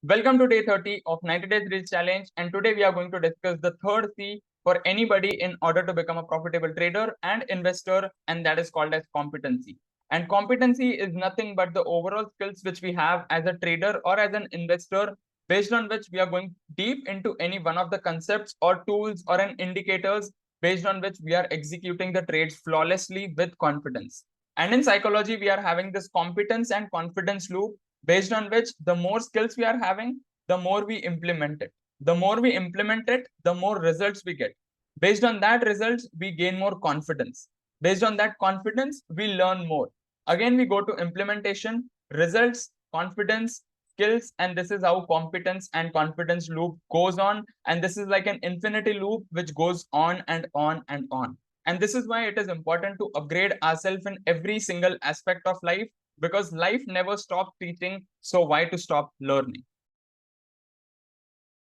Welcome to day 30 of 90 Days Reels Challenge. And today we are going to discuss the third C for anybody in order to become a profitable trader and investor, and that is called as competency. And competency is nothing but the overall skills which we have as a trader or as an investor, based on which we are going deep into any one of the concepts or tools or an indicators based on which we are executing the trades flawlessly with confidence. And in psychology, we are having this competence and confidence loop, based on which the more skills we are having, the more we implement it. The more we implement it, the more results we get. Based on that results, we gain more confidence. Based on that confidence, we learn more. Again, we go to implementation, results, confidence, skills, and this is how competence and confidence loop goes on. And this is like an infinity loop which goes on and on and on. And this is why it is important to upgrade ourselves in every single aspect of life, because life never stops teaching. So why to stop learning?